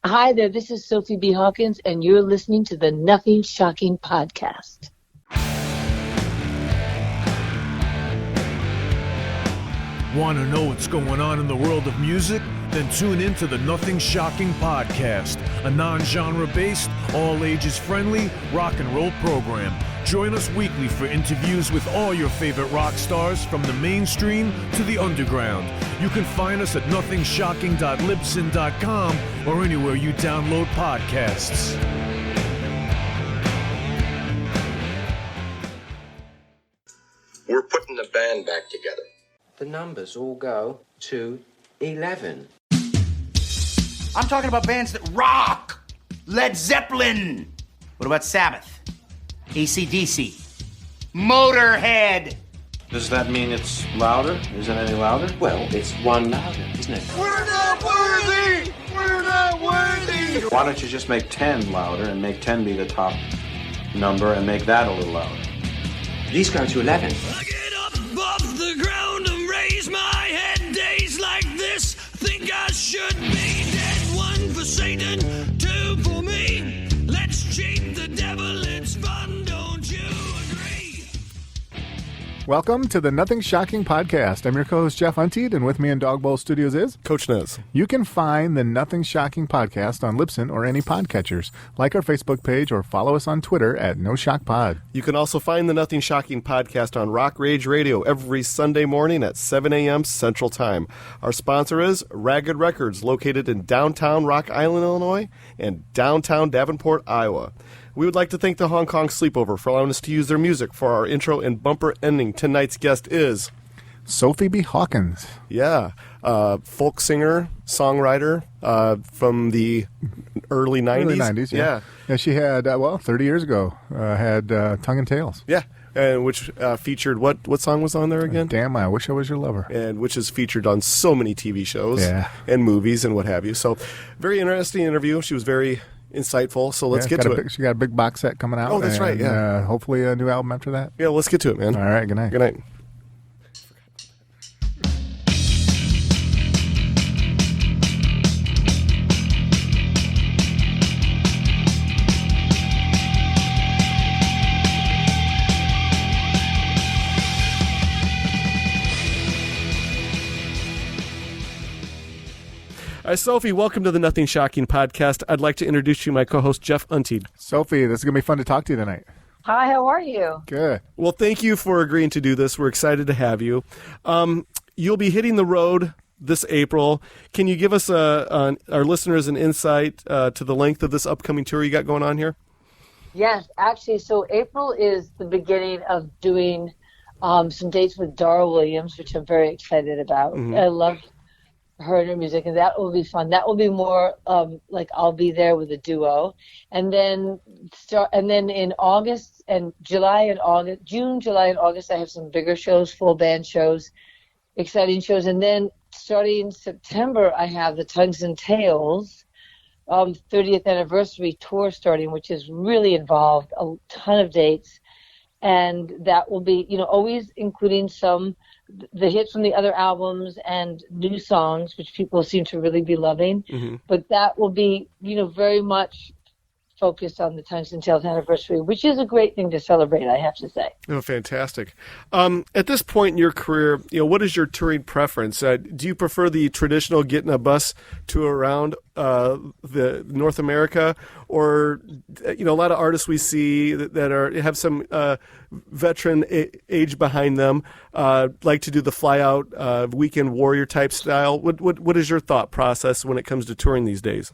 Hi there, this is Sophie B. Hawkins, and you're listening to the Nothing Shocking podcast. Want to know what's going on in the world of music? Then tune in to the Nothing Shocking podcast, a non-genre based, all ages friendly rock and roll program. Join us weekly for interviews with all your favorite rock stars from the mainstream to the underground. You can find us at nothingshocking.libsyn.com or anywhere you download podcasts. We're putting the band back together. The numbers all go to 11. I'm talking about bands that rock. Led Zeppelin. What about Sabbath? AC/DC. Motorhead. Does that mean it's louder? Is it any louder? Well, it's one louder, isn't it? We're not worthy! We're not worthy! Why don't you just make 10 louder and make 10 be the top number and make that a little louder? These go to 11. I get up off the ground and raise my head. Days like this, think I should be dead. One for Satan, two for me. Let's cheat the devil, it's fun, don't you agree? Welcome to the Nothing Shocking podcast. I'm your co-host Jeff Untied, and with me in Dog Bowl Studios is Coach Nez. You can find the Nothing Shocking podcast on Libsyn or any podcatchers. Like our Facebook page or follow us on Twitter at NoShockPod. You can also find the Nothing Shocking podcast on Rock Rage Radio every Sunday morning at 7 a.m. Central Time. Our sponsor is Ragged Records, located in downtown Rock Island, Illinois, and downtown Davenport, Iowa. We would like to thank the Hong Kong Sleepover for allowing us to use their music for our intro and bumper ending. Tonight's guest is Sophie B. Hawkins. Yeah, folk singer, songwriter from the early 90s. Early 90s, yeah. Yeah, she had, 30 years ago, had Tongue and Tails. Yeah, and which featured, what song was on there again? Damn, I Wish I Was Your Lover. And which is featured on so many TV shows and movies and what have you. So, very interesting interview. She was very insightful, so let's get to it. She got a big box set coming out. Oh, that's right, yeah. Hopefully a new album after that. Yeah, let's get to it, man. All right, good night. Good night. Hi, Sophie. Welcome to the Nothing Shocking podcast. I'd like to introduce you my co-host, Jeff Untied. Sophie, this is going to be fun to talk to you tonight. Hi, how are you? Good. Well, thank you for agreeing to do this. We're excited to have you. You'll be hitting the road this April. Can you give us, our listeners, an insight to the length of this upcoming tour you got going on here? Yes, actually, so April is the beginning of doing some dates with Dara Williams, which I'm very excited about. Mm-hmm. I love her and her music, and that will be fun. That will be more like I'll be there with a duo, and then in August and July and August, June, July, and August, I have some bigger shows, full band shows, exciting shows, and then starting September, I have the Tongues and Tails 30th anniversary tour starting, which is really involved, a ton of dates, and that will be, always including the hits from the other albums and new songs, which people seem to really be loving. Mm-hmm. But that will be, very much focused on the Tongues and Tails anniversary, which is a great thing to celebrate, I have to say. Oh, fantastic. At this point in your career, what is your touring preference? Do you prefer the traditional getting a bus tour around the North America, or, a lot of artists we see that have some veteran age behind them, like to do the fly-out weekend warrior type style? What is your thought process when it comes to touring these days?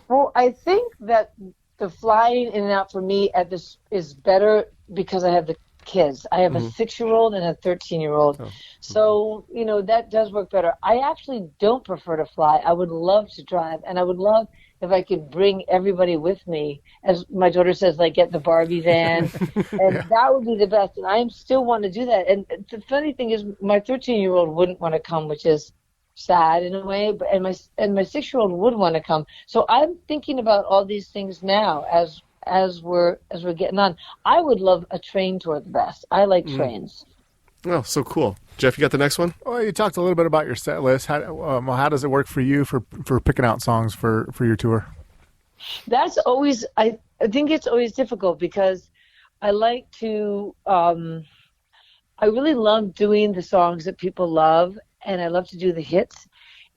Well, I think that the flying in and out for me at this is better because I have the kids. I have a 6-year-old and a 13-year-old. Oh. So, that does work better. I actually don't prefer to fly. I would love to drive, and I would love if I could bring everybody with me. As my daughter says, like, get the Barbie van. And that would be the best. And I still want to do that. And the funny thing is my 13-year-old wouldn't want to come, which is sad in a way, but and my 6-year-old would want to come. So I'm thinking about all these things now as we're getting on. I would love a train tour the best. I like trains. Oh, so cool. Jeff, you got the next one? Well, you talked a little bit about your set list. How does it work for you for picking out songs for your tour? That's always, I think it's always difficult because I like to, I really love doing the songs that people love, and I love to do the hits.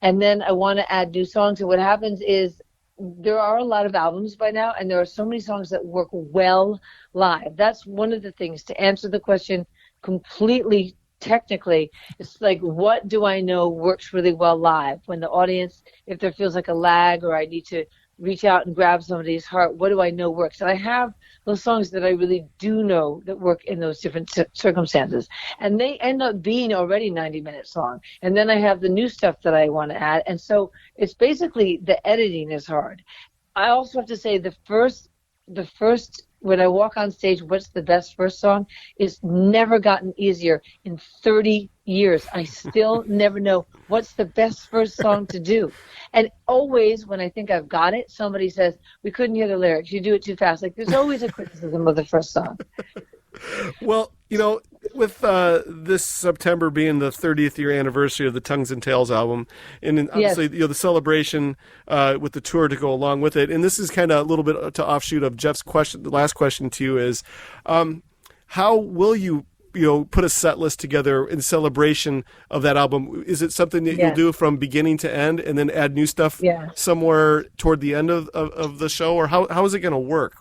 And then I want to add new songs. And what happens is there are a lot of albums by now, and there are so many songs that work well live. That's one of the things, to answer the question completely technically. It's like, what do I know works really well live? When the audience, if there feels like a lag or I need to reach out and grab somebody's heart, what do I know works? And I have those songs that I really do know that work in those different circumstances. And they end up being already 90-minute song. And then I have the new stuff that I want to add. And so it's basically, the editing is hard. I also have to say the first, when I walk on stage, what's the best first song, is never gotten easier in 30 years. I still never know what's the best first song to do. And always when I think I've got it, somebody says, we couldn't hear the lyrics. You do it too fast. Like, there's always a criticism of the first song. Well, with this September being the 30th year anniversary of the Tongues and Tails album, and obviously the celebration with the tour to go along with it, and this is kind of a little bit to offshoot of Jeff's question. The last question to you is, how will you put a set list together in celebration of that album? Is it something that you'll do from beginning to end and then add new stuff somewhere toward the end of the show, or how is it going to work?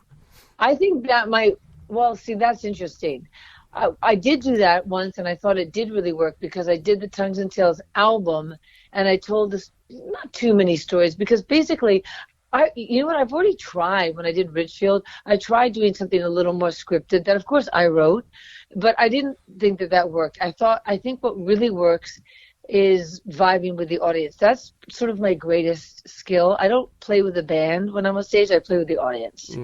I think that might. Well, see, that's interesting. I did do that once, and I thought it did really work because I did the Tongues and Tails album, and I told this not too many stories because basically, I've already tried when I did Ridgefield. I tried doing something a little more scripted that, of course, I wrote, but I didn't think that worked. I think what really works is vibing with the audience. That's sort of my greatest skill. I don't play with the band when I'm on stage. I play with the audience.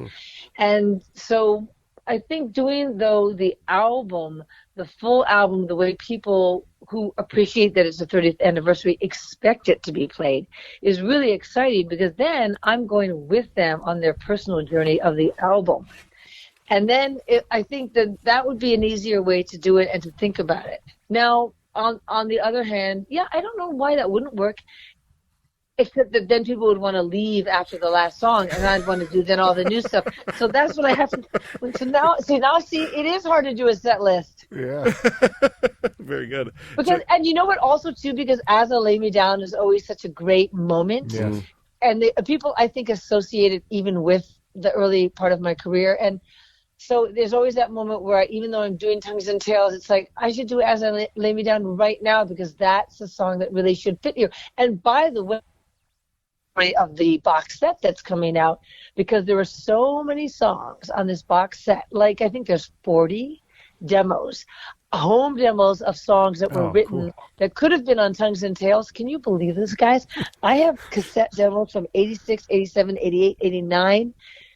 And so I think doing, though, the album, the full album, the way people who appreciate that it's the 30th anniversary expect it to be played is really exciting, because then I'm going with them on their personal journey of the album. And then I think that would be an easier way to do it and to think about it. Now, on the other hand, I don't know why that wouldn't work. Except that then people would want to leave after the last song, and I'd want to do then all the new stuff. So that's what I have to. So now, it is hard to do a set list. Yeah. Very good. Because, and you know what, also too, because As I Lay Me Down is always such a great moment, and people I think associate it even with the early part of my career, and so there's always that moment where even though I'm doing Tongues and Tails, it's like I should do As I Lay Me Down right now, because that's the song that really should fit here. And by the way, of the box set that's coming out, because there are so many songs on this box set. Like, I think there's 40 demos, home demos of songs that were written that could have been on Tongues and Tails. Can you believe this, guys? I have cassette demos from 86, 87, 88, 89,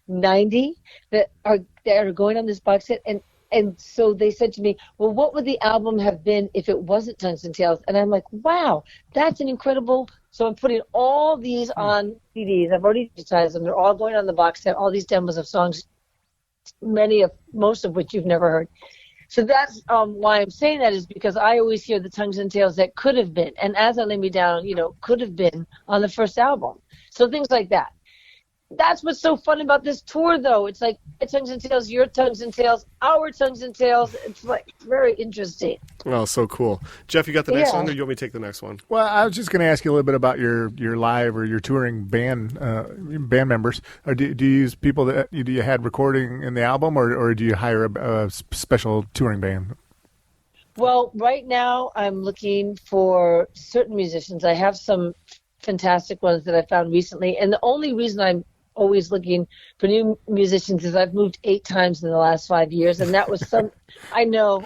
90 that are going on this box set. And so they said to me, well, what would the album have been if it wasn't Tongues and Tails? And I'm like, wow, that's an incredible. So I'm putting all these on CDs. I've already digitized them. They're all going on the box set, all these demos of songs, most of which you've never heard. So that's why I'm saying that, is because I always hear the Tongues and Tails that could have been. And As I Lay Me Down, could have been on the first album. So things like that. That's what's so fun about this tour, though. It's like Tongues and Tails, your Tongues and Tails, our Tongues and Tails. It's like very interesting. Oh, so cool. Jeff, you got the next one, or do you want me to take the next one? Well, I was just going to ask you a little bit about your live or your touring band members. Or do you use people that you had recording in the album, or do you hire a special touring band? Well, right now I'm looking for certain musicians. I have some fantastic ones that I found recently, and the only reason I'm always looking for new musicians is I've moved 8 times in the last 5 years, and that was I know,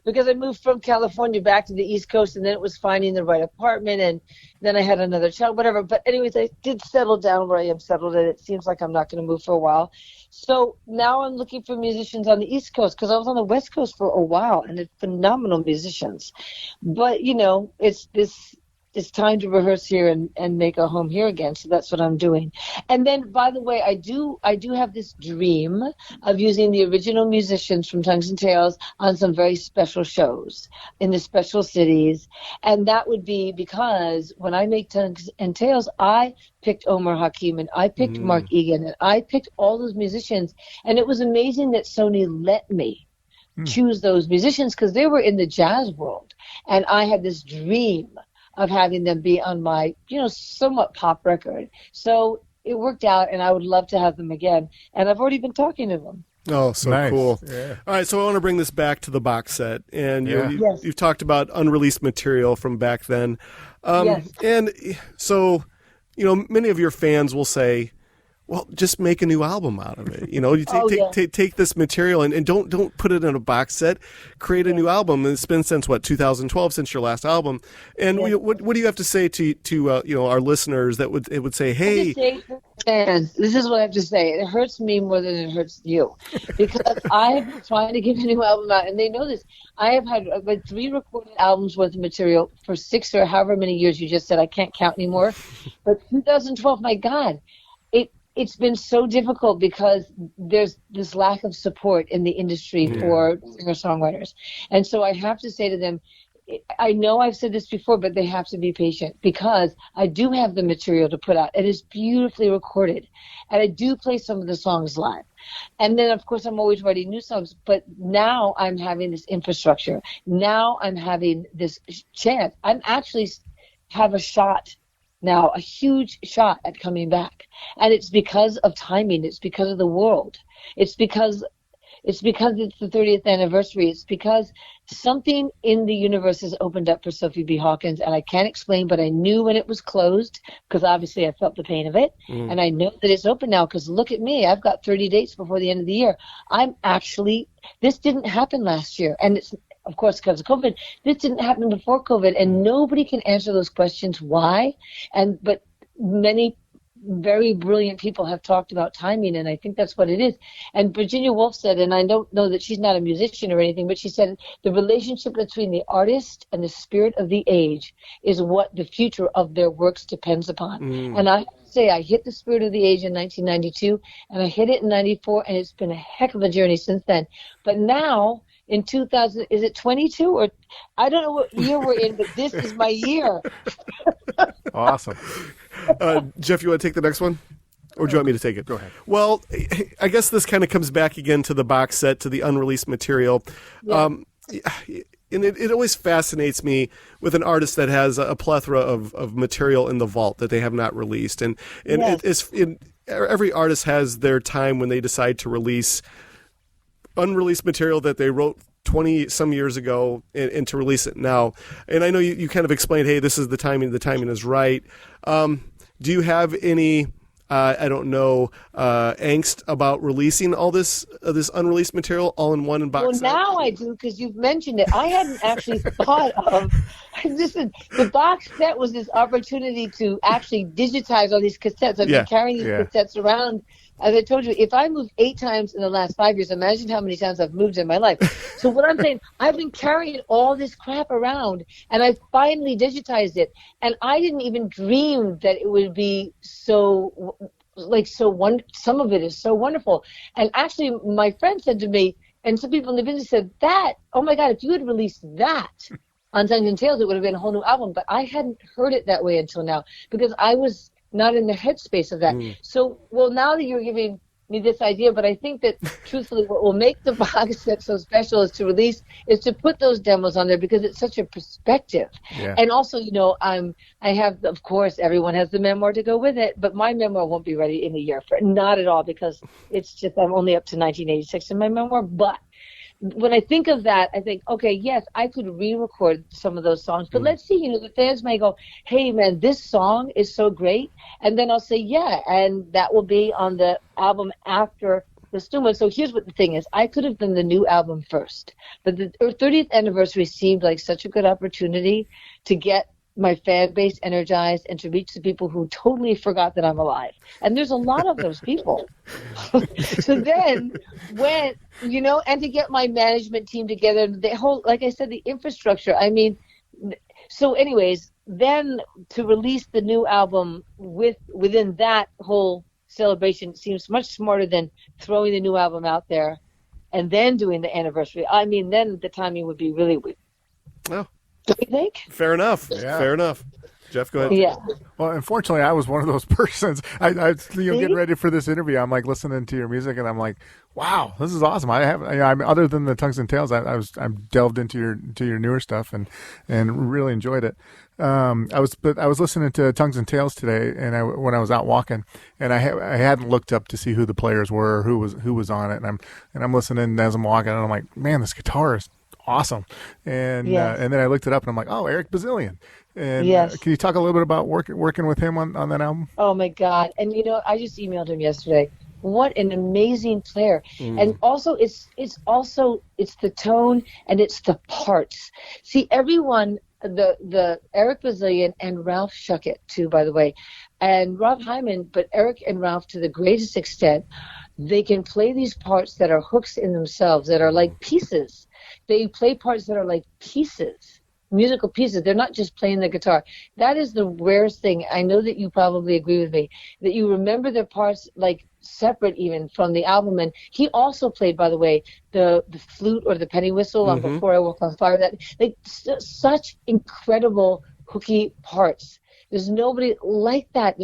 because I moved from California back to the East Coast, and then it was finding the right apartment, and then I had another child, whatever. But anyways, I did settle down where I am settled, and it seems like I'm not going to move for a while. So now I'm looking for musicians on the East Coast, because I was on the West Coast for a while, and it's phenomenal musicians. But, it's this it's time to rehearse here and make a home here again. So that's what I'm doing. And then, by the way, I do have this dream of using the original musicians from Tongues and Tales on some very special shows in the special cities. And that would be because when I make Tongues and Tales, I picked Omar Hakim and I picked Mark Egan and I picked all those musicians. And it was amazing that Sony let me choose those musicians because they were in the jazz world. And I had this dream of having them be on my, somewhat pop record. So it worked out, and I would love to have them again. And I've already been talking to them. Oh, so nice. Cool. Yeah. All right, so I want to bring this back to the box set. And Yes. you've talked about unreleased material from back then. Yes. And so, many of your fans will say, well, just make a new album out of it. You take this material and don't put it in a box set. Create a new album. And it's been since 2012 since your last album. And what do you have to say to our listeners that would say, hey, fans, this is what I have to say. It hurts me more than it hurts you, because I've been trying to give a new album out, and they know this. I have had 3 recorded albums worth of material for 6 or however many years you just said. I can't count anymore. But 2012, my God. It's been so difficult because there's this lack of support in the industry for singer-songwriters. And so I have to say to them, I know I've said this before, but they have to be patient because I do have the material to put out. It is beautifully recorded. And I do play some of the songs live. And then, of course, I'm always writing new songs. But now I'm having this infrastructure. Now I'm having this chance. I'm actually have a shot now, a huge shot at coming back. And it's because of timing. It's because of the world. It's because it's the 30th anniversary. It's because something in the universe has opened up for Sophie B. Hawkins, and I can't explain, but I knew when it was closed because obviously I felt the pain of it. And I know that it's open now because look at me. I've got 30 dates before the end of the year. This didn't happen last year. And it's, of course, because of COVID. This didn't happen before COVID, and nobody can answer those questions why. But many very brilliant people have talked about timing, and I think that's what it is. And Virginia Woolf said, and I don't know that she's not a musician or anything, but she said the relationship between the artist and the spirit of the age is what the future of their works depends upon. And I say I hit the spirit of the age in 1992, and I hit it in 94, and it's been a heck of a journey since then. But now, in 2000, is it 22 or I don't know what year we're in, but this is my year. Awesome. Jeff, you want to take the next one? Or do you want me to take it? Go ahead. Well, I guess this kind of comes back again to the box set, to the unreleased material. Yeah. And it always fascinates me with an artist that has a plethora of material in the vault that they have not released. And yes. Every artist has their time when they decide to release unreleased material that they wrote 20 some years ago and to release it now. And I know you kind of explained, hey, this is the timing is right. Do you have any, angst about releasing all this unreleased material all in one box set? Well, now I do because you've mentioned it. I hadn't actually thought of, the box set was this opportunity to actually digitize all these cassettes. I've been carrying these cassettes around. As I told you, if I moved 8 times in the last 5 years, imagine how many times I've moved in my life. So what I'm saying, I've been carrying all this crap around, and I finally digitized it. And I didn't even dream that it would be some of it is so wonderful. And actually, my friend said to me, and some people in the business said, oh my God, if you had released that on Tongues and Tales, it would have been a whole new album. But I hadn't heard it that way until now because I was not in the headspace of that. So, now that you're giving me this idea, but I think that truthfully what will make the box set so special is to put those demos on there because it's such a perspective. Yeah. And also, I have, of course, everyone has the memoir to go with it, but my memoir won't be ready in a year, not at all, because it's just, I'm only up to 1986 in my memoir, but when I think of that, I think, okay, yes, I could re-record some of those songs, but let's see, the fans may go, hey, man, this song is so great, and then I'll say, yeah, and that will be on the album after the Stuma. So here's what the thing is. I could have done the new album first, but the 30th anniversary seemed like such a good opportunity to get my fan base energized and to reach the people who totally forgot that I'm alive. And there's a lot of those people. So then when, and to get my management team together, the whole, like I said, the infrastructure, I mean, So anyways, then to release the new album within that whole celebration seems much smarter than throwing the new album out there and then doing the anniversary. I mean, then the timing would be really weird. Oh, don't you think? Fair enough. Yeah. Fair enough. Jeff, go ahead. Yeah. Well, unfortunately, I was one of those persons. I getting ready for this interview. I'm like listening to your music, and I'm like, "Wow, this is awesome." I'm other than the Tongues and Tales, I'm delved into your newer stuff and really enjoyed it. I was listening to Tongues and Tales today, and when I was out walking, and I hadn't looked up to see who the players were, or who was on it, and I'm listening as I'm walking, and I'm like, "Man, this guitar is awesome," and then I looked it up, and I'm like, "Oh, Eric Bazillion." And can you talk a little bit about working with him on that album? Oh my God! And I just emailed him yesterday. What an amazing player! And also, it's the tone and it's the parts. See, everyone, the Eric Bazillion and Ralph Schuckett too, by the way, and Rob Hyman, but Eric and Ralph to the greatest extent, they can play these parts that are hooks in themselves, that are like pieces. They play parts that are like pieces. Musical pieces. They're not just playing the guitar. That is the rarest thing. I know that you probably agree with me, that you remember their parts like separate even from the album. And he also played, by the way, the flute or the penny whistle on Before I Walk on Fire. That like such incredible hooky parts. There's nobody like that.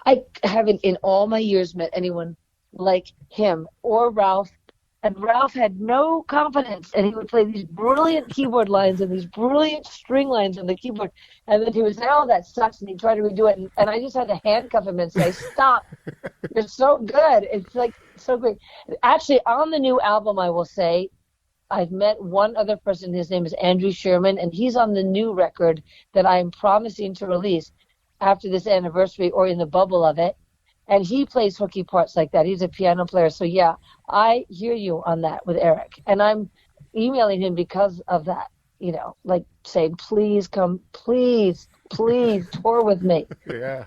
I haven't in all my years met anyone like him or Ralph. And Ralph had no confidence, and he would play these brilliant keyboard lines and these brilliant string lines on the keyboard, and then he would say, "Oh, that sucks," and he'd try to redo it, and I just had to handcuff him and say, "Stop! You're so good." It's like so great. Actually, on the new album, I will say, I've met one other person. His name is Andrew Sherman, and he's on the new record that I'm promising to release after this anniversary or in the bubble of it. And he plays hooky parts like that. He's a piano player. So, yeah, I hear you on that with Eric. And I'm emailing him because of that, like saying, please come, please tour with me. Yeah.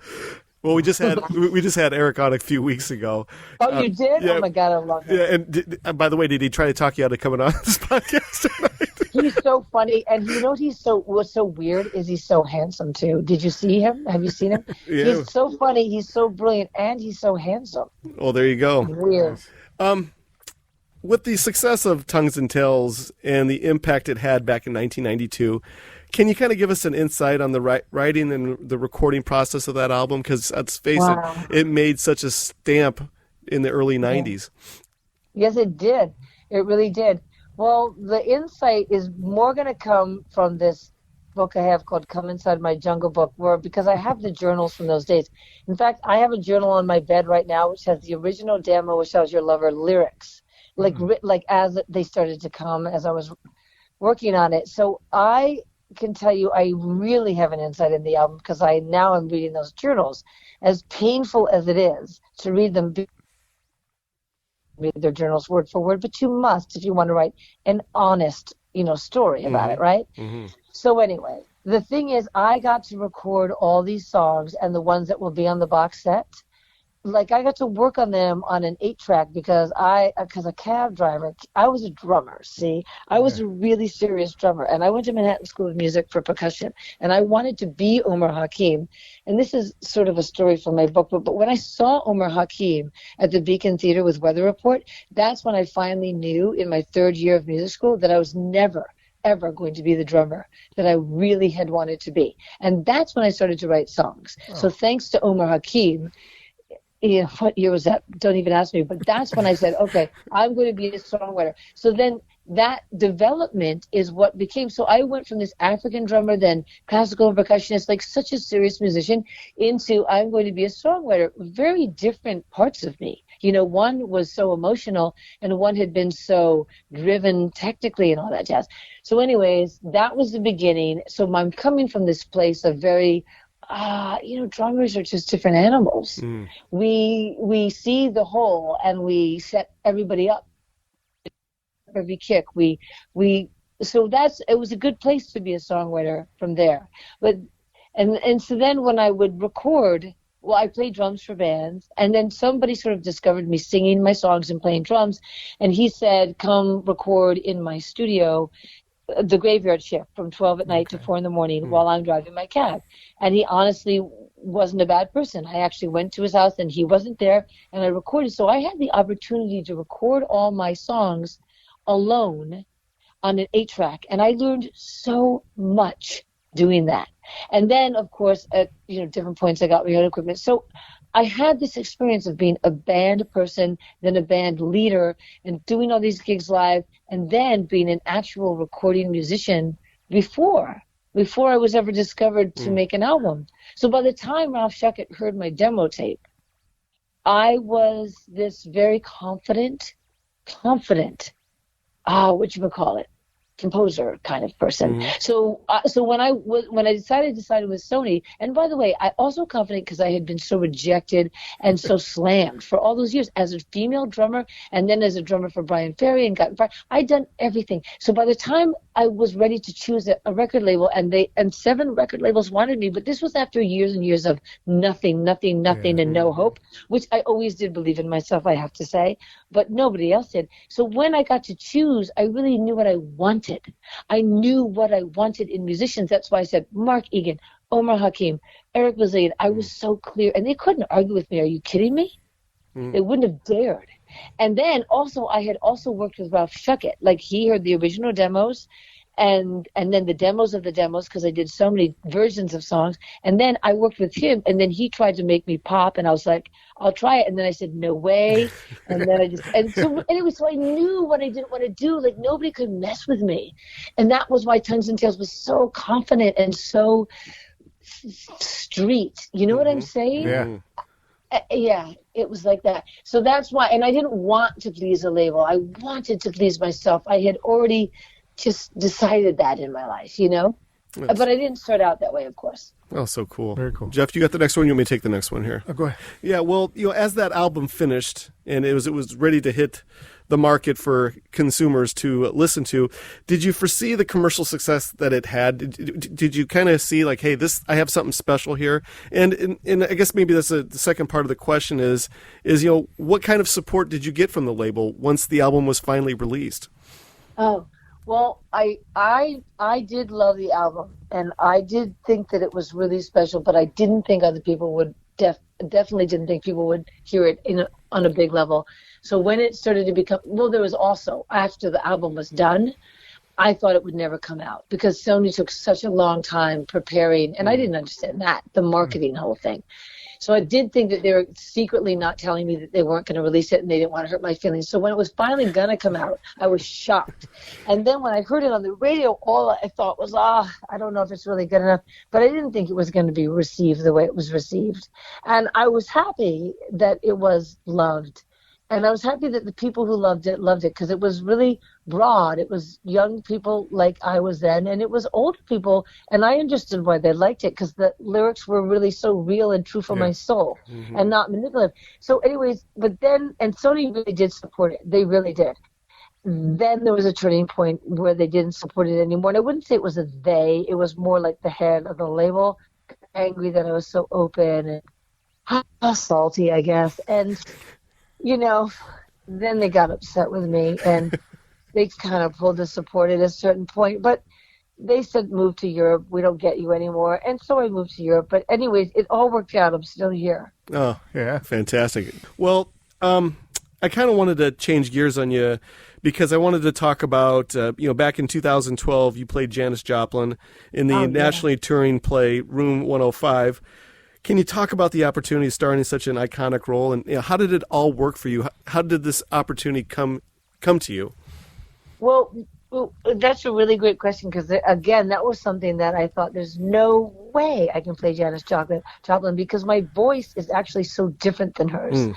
Well, we just had Eric on a few weeks ago. Oh, you did? Yeah, oh, my God, I love it. Yeah, and by the way, did he try to talk you out of coming on this podcast tonight? He's so funny, and you know what was so weird is he's so handsome too. Did you see him? Have you seen him? Yeah. He's so funny, he's so brilliant, and he's so handsome. Well, there you go. Weird. With the success of Tongues and Tales and the impact it had back in 1992, can you kind of give us an insight on the writing and the recording process of that album? Because let's face it made such a stamp in the early 90s. Yes, it did. It really did. Well, the insight is more going to come from this book I have called Come Inside My Jungle Book, because I have the journals from those days. In fact, I have a journal on my bed right now which has the original Damn Wish I Was Your Lover lyrics, like as they started to come as I was working on it. So I can tell you I really have an insight in the album because I now am reading those journals. As painful as it is to read them, read their journals word for word, but you must if you want to write an honest, story about it, right? Mm-hmm. So anyway, the thing is, I got to record all these songs and the ones that will be on the box set. Like I got to work on them on an 8-track because a cab driver, I was a drummer, see? I was a really serious drummer, and I went to Manhattan School of Music for percussion, and I wanted to be Omar Hakim. And this is sort of a story from my book, but when I saw Omar Hakim at the Beacon Theater with Weather Report, that's when I finally knew in my 3rd year of music school that I was never, ever going to be the drummer that I really had wanted to be. And that's when I started to write songs. Oh. So thanks to Omar Hakim, what year was that? Don't even ask me. But that's when I said, okay, I'm going to be a songwriter. So then that development is what became. So I went from this African drummer, then classical percussionist, like such a serious musician, into I'm going to be a songwriter. Very different parts of me. One was so emotional and one had been so driven technically and all that jazz. So anyways, that was the beginning. So I'm coming from this place of very drummers are just different animals. Mm. We see the whole and we set everybody up. Every kick, so it was a good place to be a songwriter from there. But and so then when I would record, I played drums for bands, and then somebody sort of discovered me singing my songs and playing drums, and he said, "Come record in my studio." the graveyard shift from 12 at night to 4 in the morning while I'm driving my cab. And he honestly wasn't a bad person. I actually went to his house and he wasn't there, and I recorded. So I had the opportunity to record all my songs alone on an 8-track, and I learned so much doing that. And then, of course, at different points, I got my own equipment. So I had this experience of being a band person, then a band leader, and doing all these gigs live, and then being an actual recording musician before I was ever discovered to make an album. So by the time Ralph Schuckett heard my demo tape, I was this very confident, composer kind of person. So when I decided with Sony, and by the way, I also confident because I had been so rejected and so slammed for all those years as a female drummer, and then as a drummer for Brian Ferry and gotten fired. I'd done everything. So by the time I was ready to choose a record label, and 7 record labels wanted me, but this was after years and years of nothing, and no hope, which I always did believe in myself, I have to say, but nobody else did. So when I got to choose, I really knew what I wanted. I knew what I wanted in musicians. That's why I said Mark Egan, Omar Hakim, Eric Bazillion. I was so clear, and they couldn't argue with me. Are you kidding me? They wouldn't have dared. And then also, I had also worked with Ralph Schuckett. Like, he heard the original demos, and then the demos of the demos, because I did so many versions of songs. And then I worked with him, and then he tried to make me pop, and I was like, I'll try it. And then I said, no way. And then so I knew what I didn't want to do. Like, nobody could mess with me. And that was why Tongues and Tails was so confident and so street. You know what I'm saying? Yeah. Yeah, it was like that. So that's why, and I didn't want to please a label. I wanted to please myself. I had already just decided that in my life, Yes. But I didn't start out that way, of course. Oh, so cool. Very cool. Jeff, you got the next one? You want me to take the next one here? Oh, go ahead. Yeah, well, as that album finished and it was ready to hit the market for consumers to listen to, did you foresee the commercial success that it had? Did you kind of see like, hey, I have something special here? And I guess maybe that's the second part of the question is what kind of support did you get from the label once the album was finally released? Oh, well, I did love the album, and I did think that it was really special, but I didn't think other people would definitely didn't think people would hear it on a big level. So when it started to become, there was also, after the album was done, I thought it would never come out because Sony took such a long time preparing, and I didn't understand the marketing whole thing. So I did think that they were secretly not telling me that they weren't going to release it and they didn't want to hurt my feelings. So when it was finally going to come out, I was shocked. And then when I heard it on the radio, all I thought was, I don't know if it's really good enough. But I didn't think it was going to be received the way it was received. And I was happy that it was loved. And I was happy that the people who loved it because it was really broad. It was young people like I was then, and it was older people, and I understood why they liked it because the lyrics were really so real and true for my soul and not manipulative. So anyways, but then, and Sony really did support it. They really did. Then there was a turning point where they didn't support it anymore. And I wouldn't say it was a they. It was more like the head of the label, angry that I was so open and salty, I guess. And then they got upset with me, and they kind of pulled the support at a certain point. But they said, move to Europe. We don't get you anymore. And so I moved to Europe. But anyways, it all worked out. I'm still here. Oh, yeah. Fantastic. Well, I kind of wanted to change gears on you because I wanted to talk about, back in 2012, you played Janis Joplin in the nationally touring play Room 105. Can you talk about the opportunity of starring in such an iconic role, and how did it all work for you? How did this opportunity come to you? Well, that's a really great question because, again, that was something that I thought there's no way I can play Janis Joplin because my voice is actually so different than hers.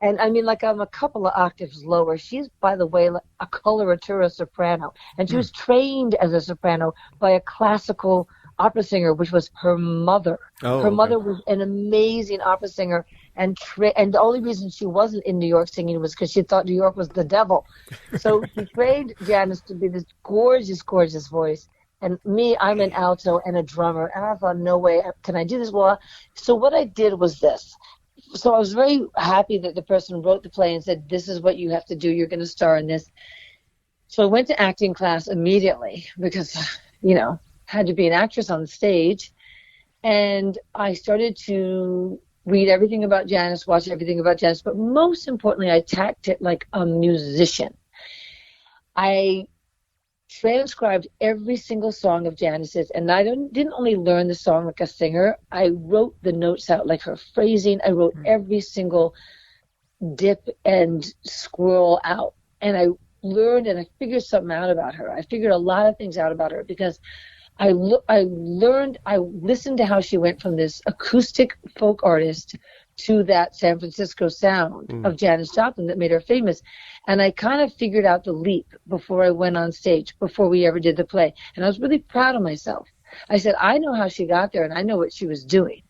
And I mean, like, I'm a couple of octaves lower. She's, by the way, like a coloratura soprano, and she was trained as a soprano by a classical opera singer, which was her mother. Her mother was an amazing opera singer, and the only reason she wasn't in New York singing was because she thought New York was the devil. So she trained Janis to be this gorgeous, gorgeous voice. And me, I'm an alto and a drummer, and I thought, no way, can I do this? Well, so what I did was this. So I was very happy that the person wrote the play and said, this is what you have to do. You're going to star in this. So I went to acting class immediately because, had to be an actress on the stage. And I started to read everything about Janis, watch everything about Janis, but most importantly, I attacked it like a musician. I transcribed every single song of Janis's, and I didn't only learn the song like a singer. I wrote the notes out, like her phrasing. I wrote every single dip and swirl out, and I learned and I figured something out about her. I figured a lot of things out about her because I listened to how she went from this acoustic folk artist to that San Francisco sound of Janis Joplin that made her famous. And I kind of figured out the leap before I went on stage, before we ever did the play. And I was really proud of myself. I said, I know how she got there and I know what she was doing.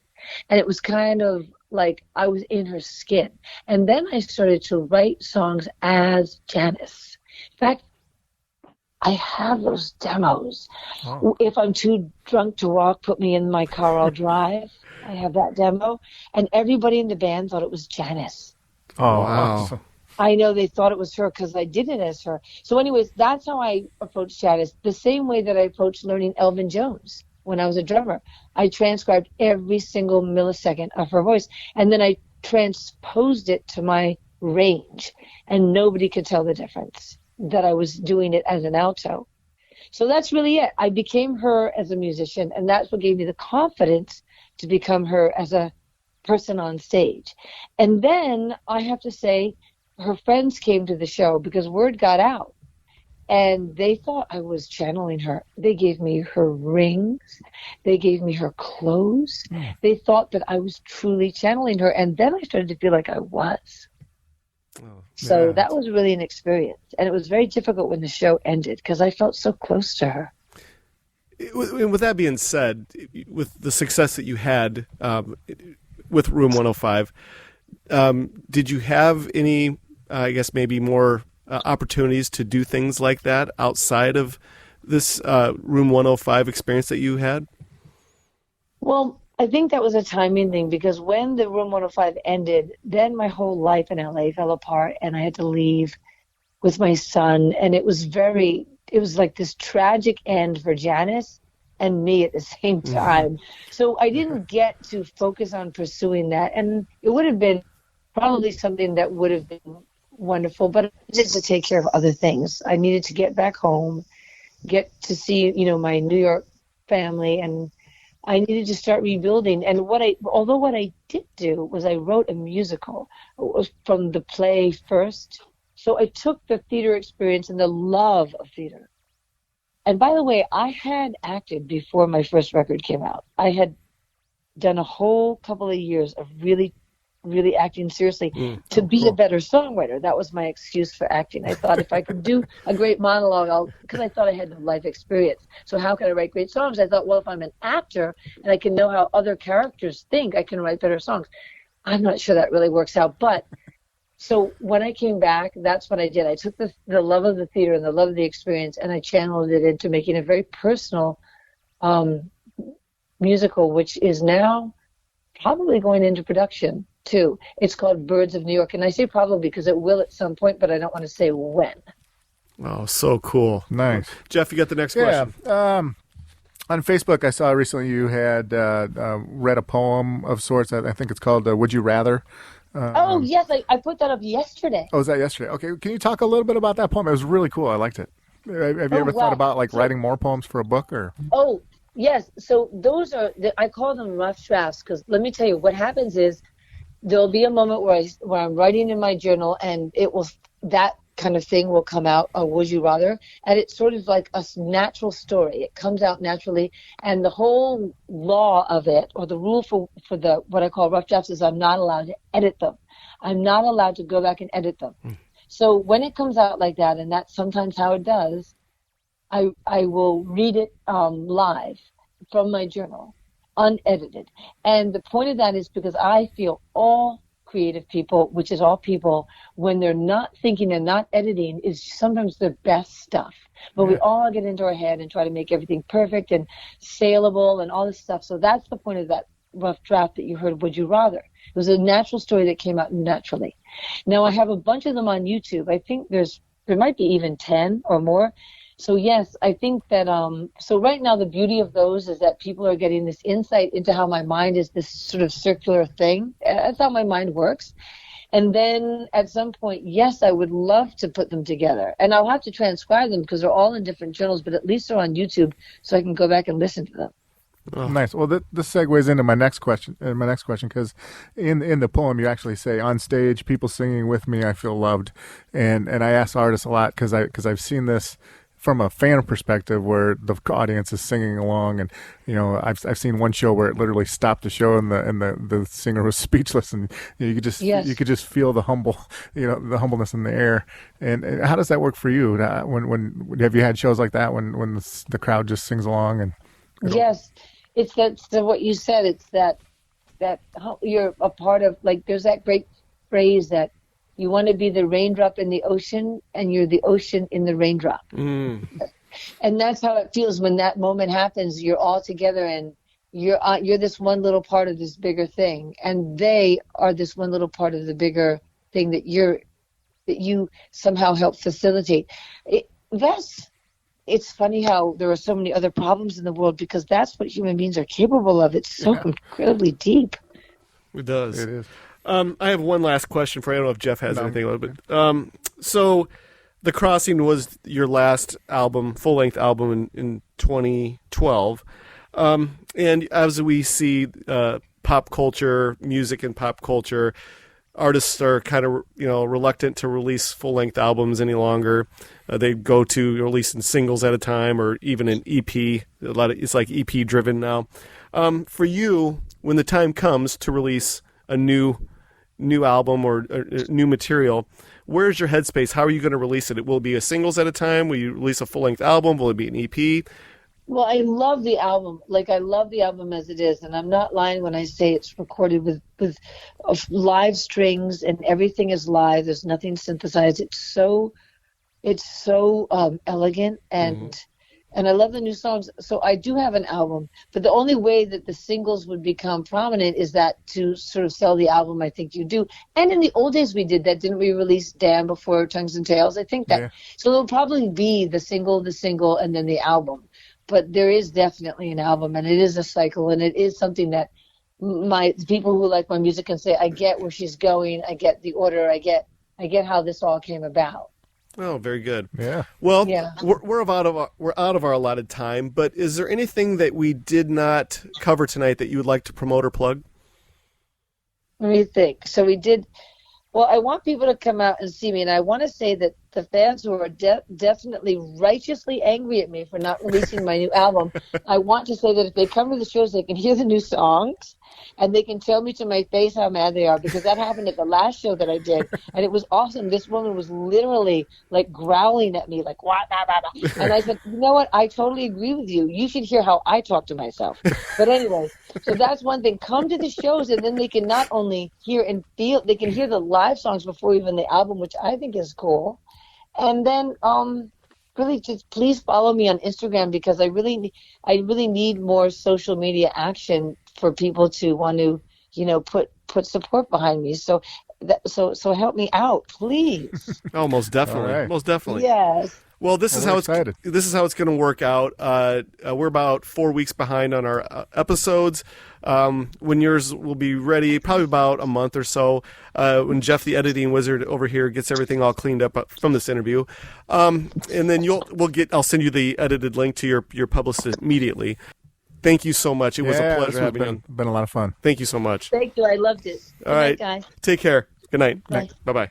And it was kind of like I was in her skin. And then I started to write songs as Janis. In fact, I have those demos. Oh. If I'm too drunk to walk, put me in my car, I'll drive. I have that demo. And everybody in the band thought it was Janis. Oh, wow. I know they thought it was her because I did it as her. So anyways, that's how I approached Janis. The same way that I approached learning Elvin Jones when I was a drummer. I transcribed every single millisecond of her voice. And then I transposed it to my range. And nobody could tell the difference that I was doing it as an alto. So that's really it. I became her as a musician, and that's what gave me the confidence to become her as a person on stage. And then I have to say, her friends came to the show because word got out, and they thought I was channeling her. They gave me her rings. They gave me her clothes. They thought that I was truly channeling her, and then I started to feel like I was. So that was really an experience. And it was very difficult when the show ended because I felt so close to her. With that being said, with the success that you had with Room 105, did you have any, I guess, maybe more opportunities to do things like that outside of this Room 105 experience that you had? Well, I think that was a timing thing because when the Room 105 ended, then my whole life in LA fell apart and I had to leave with my son. And it was like this tragic end for Janis and me at the same time. So I didn't get to focus on pursuing that. And it would have been probably something that would have been wonderful, but I needed to take care of other things. I needed to get back home, get to see, my New York family, and I needed to start rebuilding. And what I did do was I wrote a musical from the play first. So I took the theater experience and the love of theater. And by the way, I had acted before my first record came out. I had done a whole couple of years of really acting seriously to be a better songwriter. That was my excuse for acting. I thought if I could do a great monologue, because I thought I had no life experience. So how can I write great songs? I thought, well, if I'm an actor and I can know how other characters think, I can write better songs. I'm not sure that really works out. But so when I came back, that's what I did. I took the love of the theater and the love of the experience, and I channeled it into making a very personal musical, which is now probably going into production too. It's called Birds of New York, and I say probably because it will at some point, but I don't want to say when. Oh, so cool. Nice. Jeff, you got the next question. On Facebook, I saw recently you had read a poem of sorts. I think it's called Would You Rather? Oh, yes. I put that up yesterday. Oh, was that yesterday? Okay. Can you talk a little bit about that poem? It was really cool. I liked it. Have you ever thought about writing more poems for a book? Or? Oh, yes. So those are, I call them rough drafts because let me tell you, what happens is there'll be a moment where I'm writing in my journal and that kind of thing will come out, or would you rather? And it's sort of like a natural story. It comes out naturally. And the whole law of it, or the rule for the what I call rough drafts, is I'm not allowed to edit them. I'm not allowed to go back and edit them. So when it comes out like that, and that's sometimes how it does, I will read it live from my journal, unedited. And the point of that is because I feel all creative people, which is all people, when they're not thinking and not editing, is sometimes the best stuff. But we all get into our head and try to make everything perfect and saleable and all this stuff. So that's the point of that rough draft that you heard, Would You Rather. It was a natural story that came out naturally. Now I have a bunch of them on YouTube. I think there's there might be even 10 or more. So yes, I think that, so right now the beauty of those is that people are getting this insight into how my mind is this sort of circular thing. That's how my mind works. And then at some point, yes, I would love to put them together. And I'll have to transcribe them because they're all in different journals, but at least they're on YouTube so I can go back and listen to them. Oh. Nice. Well, this segues into my next question. Because in the poem, you actually say, "On stage, people singing with me, I feel loved." And I ask artists a lot because I've seen this from a fan perspective where the audience is singing along, and I've seen one show where it literally stopped the show and the singer was speechless, and you could just feel the humbleness in the air. And how does that work for you? When have you had shows like that when the crowd just sings along and? Yes. It's what you said. It's that you're a part of, like, there's that great phrase that you want to be the raindrop in the ocean and you're the ocean in the raindrop. Mm. And that's how it feels when that moment happens. You're all together and you're this one little part of this bigger thing. And they are this one little part of the bigger thing that you somehow help facilitate. It's funny how there are so many other problems in the world because that's what human beings are capable of. It's so incredibly deep. It does. It is. I have one last question for you. I don't know if Jeff has anything a little bit. So The Crossing was your last album, full-length album in 2012. And as we see pop culture, music and pop culture, artists are kind of reluctant to release full-length albums any longer. They go to releasing singles at a time or even an EP. It's like EP driven now. For you, when the time comes to release a new album or new material, where's your headspace? How are you going to release it? Will it be a singles at a time? Will you release a full-length album? Will it be an EP? Well, I love the album. Like, I love the album as it is, and I'm not lying when I say it's recorded with live strings and everything is live. There's nothing synthesized. It's so elegant and I love the new songs. So I do have an album, but the only way that the singles would become prominent is that to sort of sell the album. I think you do. And in the old days we did that. Didn't we release Damn before Tongues and Tails? I think that. Yeah. So it'll probably be the single, and then the album. But there is definitely an album, and it is a cycle, and it is something that people who like my music can say, I get where she's going, I get the order, I get how this all came about. Oh, very good. Yeah. Well, yeah. We're out of our allotted time, but is there anything that we did not cover tonight that you would like to promote or plug? Let me think. So we did. Well, I want people to come out and see me, and I want to say that the fans who are definitely righteously angry at me for not releasing my new album, I want to say that if they come to the shows, they can hear the new songs, and they can tell me to my face how mad they are, because that happened at the last show that I did, and it was awesome. This woman was literally, like, growling at me, like, what, blah, blah, blah. And I said, you know what, I totally agree with you. You should hear how I talk to myself. But anyway, so that's one thing. Come to the shows, and then they can not only hear and feel, they can hear the live songs before even the album, which I think is cool. And then really just please follow me on Instagram, because I really need more social media action for people to want to, put support behind me. So help me out, please. Oh, most definitely. Right. Most definitely. Yes. Well, this is how it's going to work out. We're about 4 weeks behind on our episodes. When yours will be ready, probably about a month or so. When Jeff, the editing wizard over here, gets everything all cleaned up from this interview, and then I'll send you the edited link to your publicist immediately. Thank you so much. It was a pleasure having you. Been a lot of fun. Thank you so much. Thank you. I loved it. All right, guys. Take care. Good night. Bye. Bye-bye.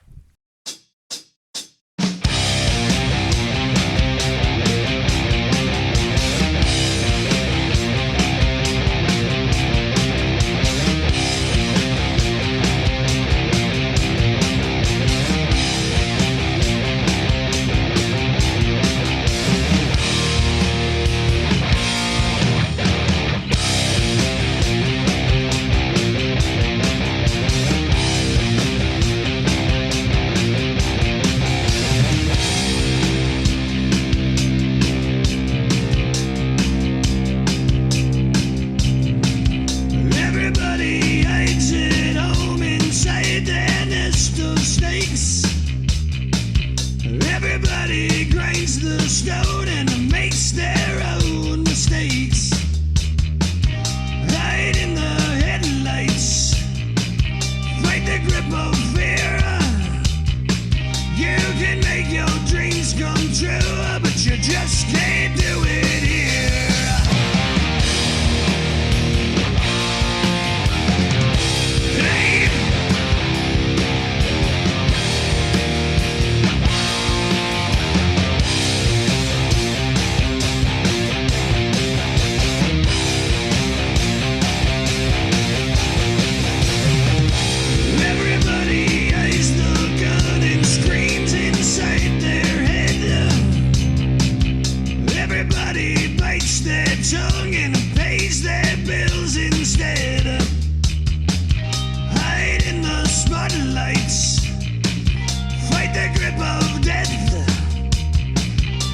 Everybody Everybody grinds the stone and makes their own mistakes. Hide in the headlights, fight the grip of fear. You can make your dreams come true, but you just can't do it here. Hey. Everybody eyes the gun and screams inside their head. Everybody bites their tongue and pays their bills instead. Hide in the spotlights, fight the grip of death.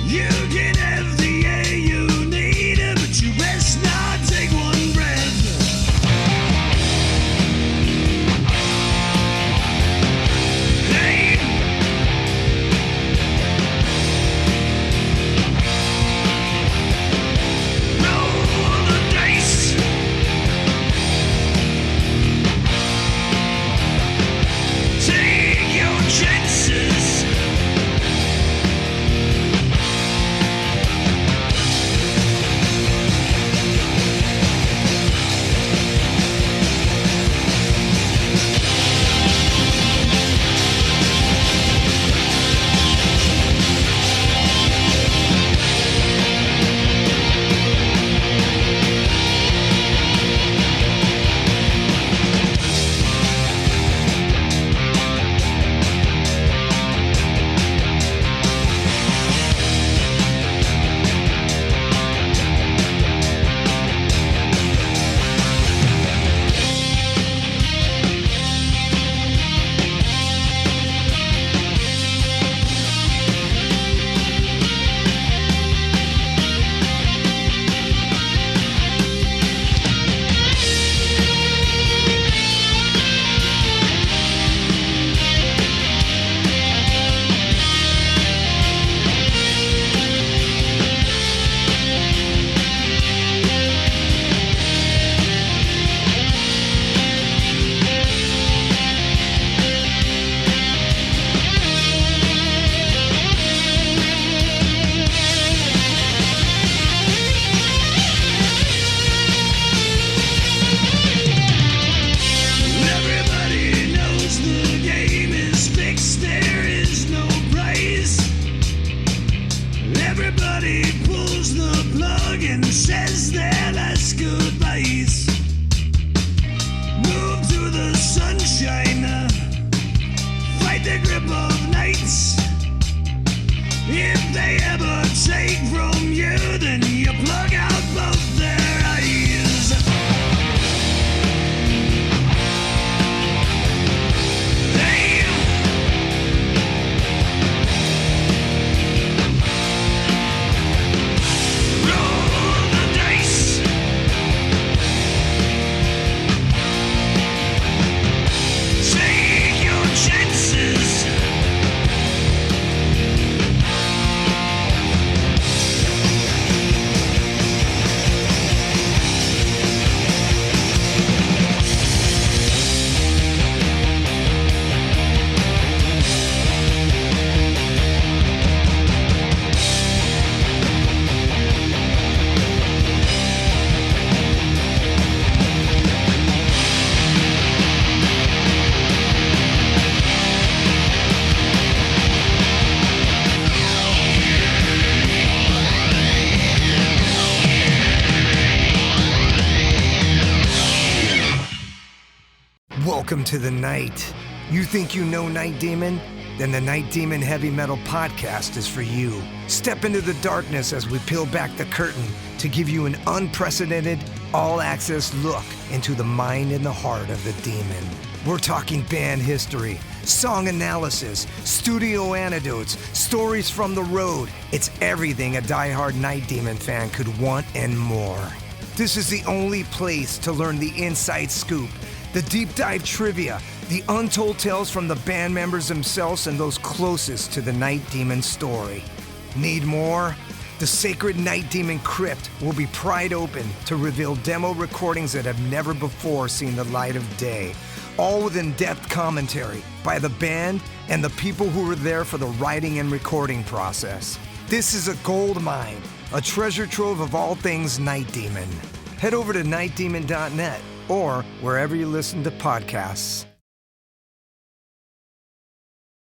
You can have the air you need, but you best not take one breath. Hey. Roll the dice. Take your chances. Everybody knows the game is fixed, there is no prize. Everybody pulls the plug and says their last goodbyes. Move to the sunshine, fight the grip of nights. If they ever take from you, then you plug out both their eyes. Hey. Roll the dice. Take your chances. Welcome to the night. You think you know Night Demon? Then the Night Demon Heavy Metal Podcast is for you. Step into the darkness as we peel back the curtain to give you an unprecedented, all-access look into the mind and the heart of the demon. We're talking band history, song analysis, studio anecdotes, stories from the road. It's everything a diehard Night Demon fan could want and more. This is the only place to learn the inside scoop, The deep dive trivia, the untold tales from the band members themselves and those closest to the Night Demon story. Need more? The sacred Night Demon Crypt will be pried open to reveal demo recordings that have never before seen the light of day, all with in-depth commentary by the band and the people who were there for the writing and recording process. This is a gold mine, a treasure trove of all things Night Demon. Head over to nightdemon.net or wherever you listen to podcasts.